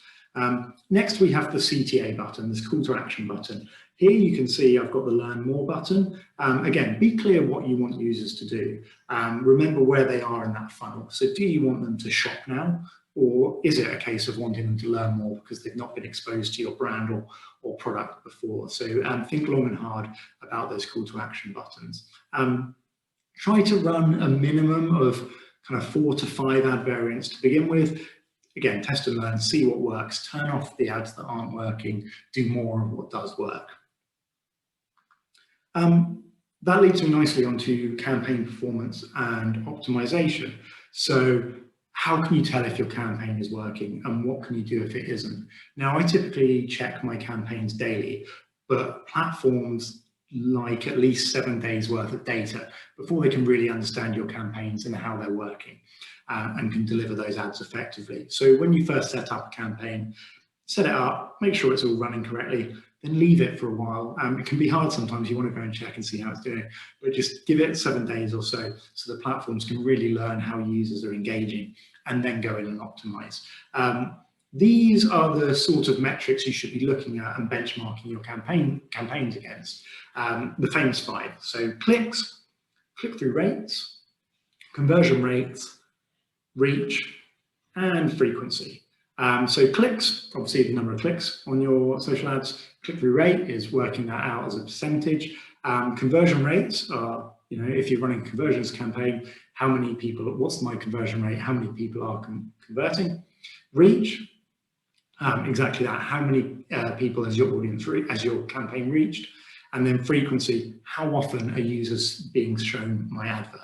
Next, we have the CTA button, this call to action button. Here you can see I've got the Learn More button. Again, be clear what you want users to do. Remember where they are in that funnel. So do you want them to shop now? Or is it a case of wanting them to learn more because they've not been exposed to your brand or product before? So think long and hard about those call to action buttons. Try to run a minimum of kind of 4 to 5 ad variants to begin with. Again, test and learn, see what works, turn off the ads that aren't working, do more of what does work. That leads me nicely onto campaign performance and optimization. So how can you tell if your campaign is working and what can you do if it isn't? Now, I typically check my campaigns daily, but platforms like at least 7 days worth of data before they can really understand your campaigns and how they're working and can deliver those ads effectively. So when you first set up a campaign, set it up, make sure it's all running correctly, then leave it for a while. It can be hard sometimes. You want to go and check and see how it's doing, but just give it 7 days or so the platforms can really learn how users are engaging and then go in and optimize. These are the sort of metrics you should be looking at and benchmarking your campaigns against. The famous 5. So clicks, click-through rates, conversion rates, reach, and frequency. So clicks, obviously the number of clicks on your social ads. Click-through rate is working that out as a percentage. Conversion rates are, if you're running a conversions campaign, how many people, what's my conversion rate, how many people are converting. Reach, exactly that, how many people has your audience, as your campaign reached. And then frequency, how often are users being shown my advert?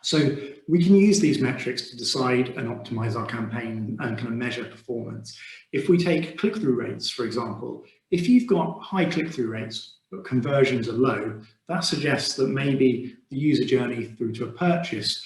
So we can use these metrics to decide and optimize our campaign and kind of measure performance. If we take click-through rates, for example, if you've got high click-through rates, but conversions are low, that suggests that maybe the user journey through to a purchase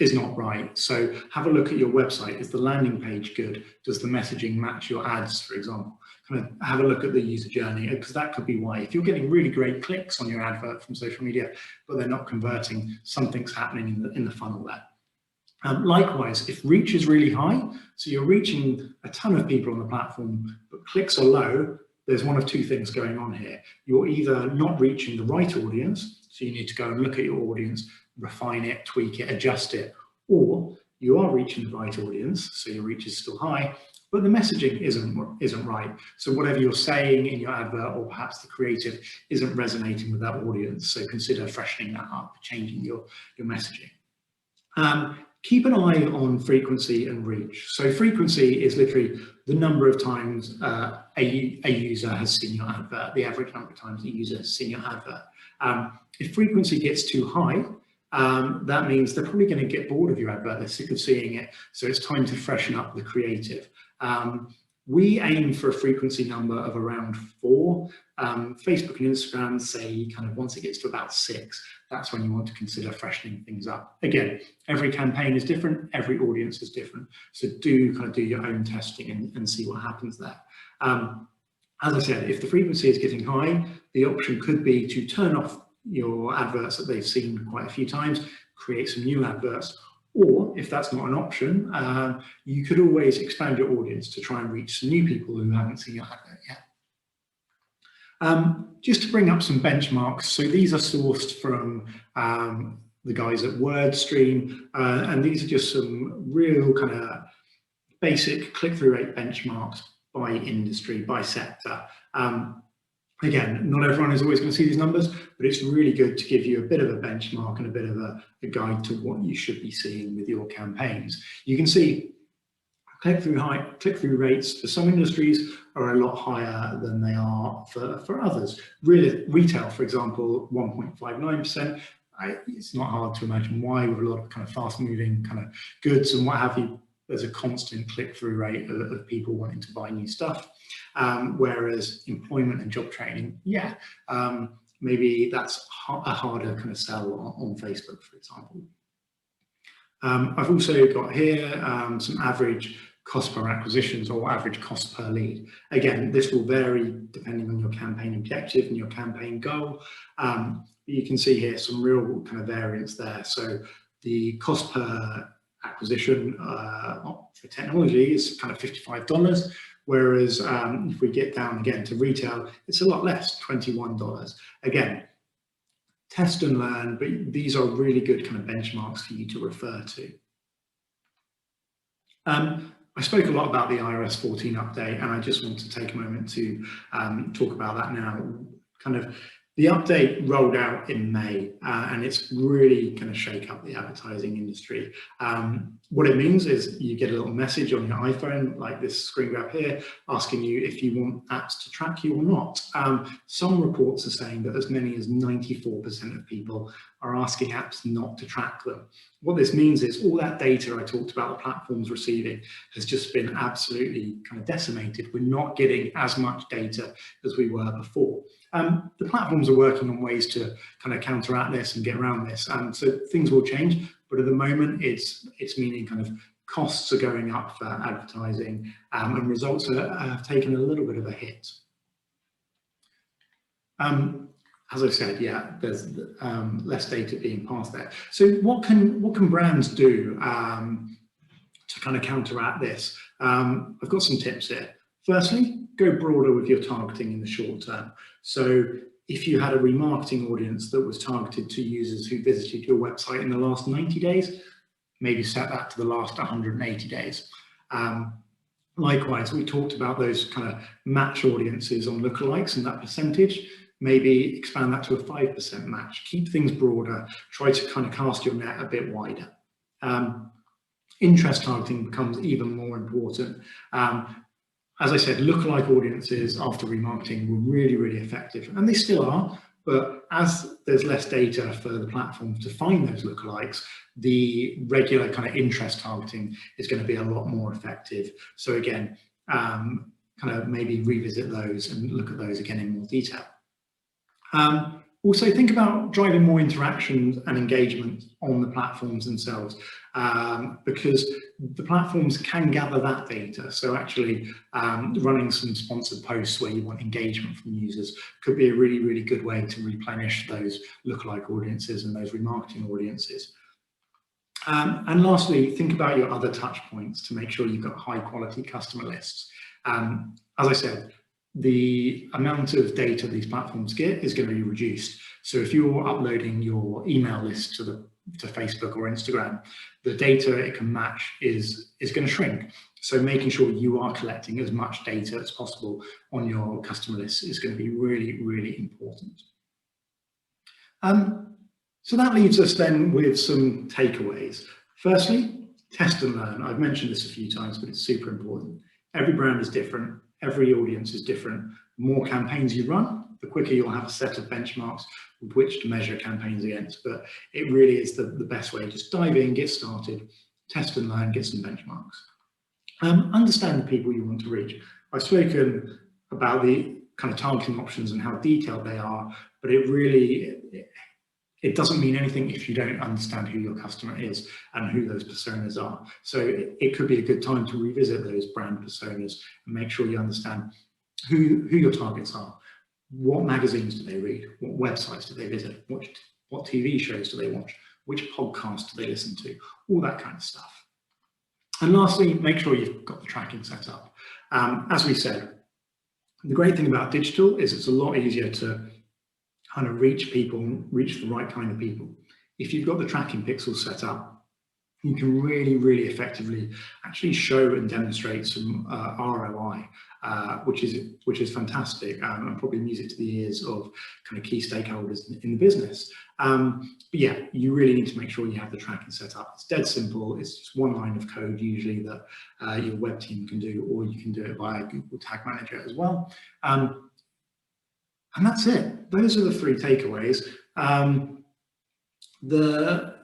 is not right. So have a look at your website. Is the landing page good? Does the messaging match your ads, for example? Kind of have a look at the user journey, because that could be why. If you're getting really great clicks on your advert from social media, but they're not converting, something's happening in the funnel there. Likewise, if reach is really high, so you're reaching a ton of people on the platform, but clicks are low, there's one of 2 things going on here. You're either not reaching the right audience, so you need to go and look at your audience, refine it, tweak it, adjust it, or you are reaching the right audience, so your reach is still high, but the messaging isn't right. So whatever you're saying in your advert, or perhaps the creative, isn't resonating with that audience. So consider freshening that up, changing your messaging. Keep an eye on frequency and reach. So frequency is literally the number of times a user has seen your advert, the average number of times a user has seen your advert. If frequency gets too high, that means they're probably going to get bored of your advert. They're sick of seeing it. So it's time to freshen up the creative. We aim for a frequency number of around 4. Facebook and Instagram say kind of once it gets to about 6, that's when you want to consider freshening things up. Again, every campaign is different, every audience is different. So do kind of do your own testing and see what happens there. As I said, if the frequency is getting high, the option could be to turn off your adverts that they've seen quite a few times, create some new adverts. Or if that's not an option, you could always expand your audience to try and reach some new people who haven't seen your advert yet. Just to bring up some benchmarks, so these are sourced from the guys at WordStream, and these are just some real kind of basic click-through rate benchmarks by industry, by sector. Again, not everyone is always going to see these numbers, but it's really good to give you a bit of a benchmark and a bit of a guide to what you should be seeing with your campaigns. You can see click-through rates for some industries are a lot higher than they are for others. Retail, for example, 1.59%. It's not hard to imagine why, with a lot of kind of fast-moving kind of goods and what have you. There's a constant click-through rate of people wanting to buy new stuff. Whereas employment and job training, maybe that's a harder kind of sell on Facebook, for example. I've also got here some average cost per acquisitions or average cost per lead. Again, this will vary depending on your campaign objective and your campaign goal. You can see here some real kind of variance there. So the cost per acquisition for technology is kind of $55. Whereas if we get down again to retail, it's a lot less, $21. Again, test and learn, but these are really good kind of benchmarks for you to refer to. I spoke a lot about the iOS 14 update, and I just want to take a moment to talk about that now. Kind of the update rolled out in May, and it's really going to shake up the advertising industry. What it means is you get a little message on your iPhone, like this screen grab here, asking you if you want apps to track you or not. Some reports are saying that as many as 94% of people are asking apps not to track them. What this means is all that data I talked about the platforms receiving has just been absolutely kind of decimated. We're not getting as much data as we were before. The platforms are working on ways to kind of counteract this and get around this. So things will change, but at the moment it's meaning kind of costs are going up for advertising and results have taken a little bit of a hit. As I said, yeah, there's less data being passed there. So what can brands do to kind of counteract this? I've got some tips here. Firstly, go broader with your targeting in the short term. So if you had a remarketing audience that was targeted to users who visited your website in the last 90 days, maybe set that to the last 180 days. Likewise, we talked about those kind of match audiences on lookalikes and that percentage. Maybe expand that to a 5% match. Keep things broader. Try to kind of cast your net a bit wider. Interest targeting becomes even more important. As I said, lookalike audiences after remarketing were really, really effective, and they still are. But as there's less data for the platform to find those lookalikes, the regular kind of interest targeting is going to be a lot more effective. So again, kind of maybe revisit those and look at those again in more detail. Also think about driving more interactions and engagement on the platforms themselves, because the platforms can gather that data. So actually running some sponsored posts where you want engagement from users could be a really, really good way to replenish those lookalike audiences and those remarketing audiences. And lastly, think about your other touch points to make sure you've got high quality customer lists. As I said, the amount of data these platforms get is going to be reduced. So if you're uploading your email list to Facebook or Instagram, the data it can match is going to shrink. So making sure you are collecting as much data as possible on your customer list is going to be really, really important. So that leaves us then with some takeaways. Firstly, test and learn. I've mentioned this a few times, but it's super important. Every brand is different. Every audience is different. The more campaigns you run, the quicker you'll have a set of benchmarks with which to measure campaigns against. But it really is the best way. Just dive in, get started, test and learn, get some benchmarks. Understand the people you want to reach. I've spoken about the kind of targeting options and how detailed they are, but it doesn't mean anything if you don't understand who your customer is and who those personas are. So it could be a good time to revisit those brand personas and make sure you understand who your targets are. What magazines do they read? What websites do they visit? What TV shows do they watch? Which podcasts do they listen to? All that kind of stuff. And lastly, make sure you've got the tracking set up. As we said, the great thing about digital is it's a lot easier to kind of reach the right kind of people. If you've got the tracking pixels set up, you can really, really effectively actually show and demonstrate some ROI, which is fantastic, and probably music to the ears of kind of key stakeholders in the business. But yeah, you really need to make sure you have the tracking set up. It's dead simple. It's just one line of code usually that your web team can do, or you can do it via Google Tag Manager as well. And that's it. Those are the 3 takeaways. The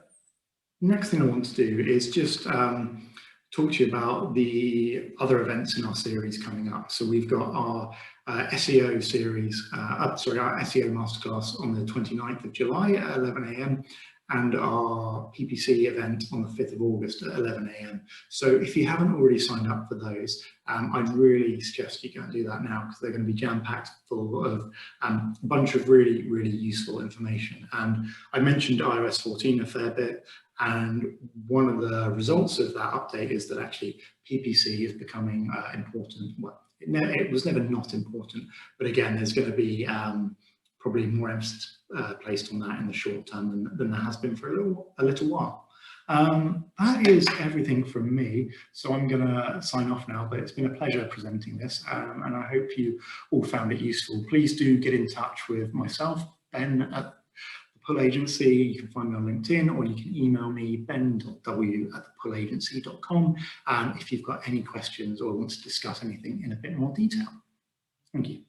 next thing I want to do is just talk to you about the other events in our series coming up. So we've got our SEO series, our SEO masterclass on the 29th of July at 11 AM and our PPC event on the 5th of August at 11 AM. So if you haven't already signed up for those, I'd really suggest you go and do that now, because they're going to be jam-packed full of a bunch of really, really useful information. And I mentioned iOS 14 a fair bit, and one of the results of that update is that actually PPC is becoming important. Well, it was never not important, but again, there's going to be probably more emphasis placed on that in the short term than there has been for a little while. That is everything from me, so I'm going to sign off now, but it's been a pleasure presenting this, and I hope you all found it useful. Please do get in touch with myself, Ben, at the Pull Agency. You can find me on LinkedIn, or you can email me, ben.w@thepullagency.com, if you've got any questions or want to discuss anything in a bit more detail. Thank you.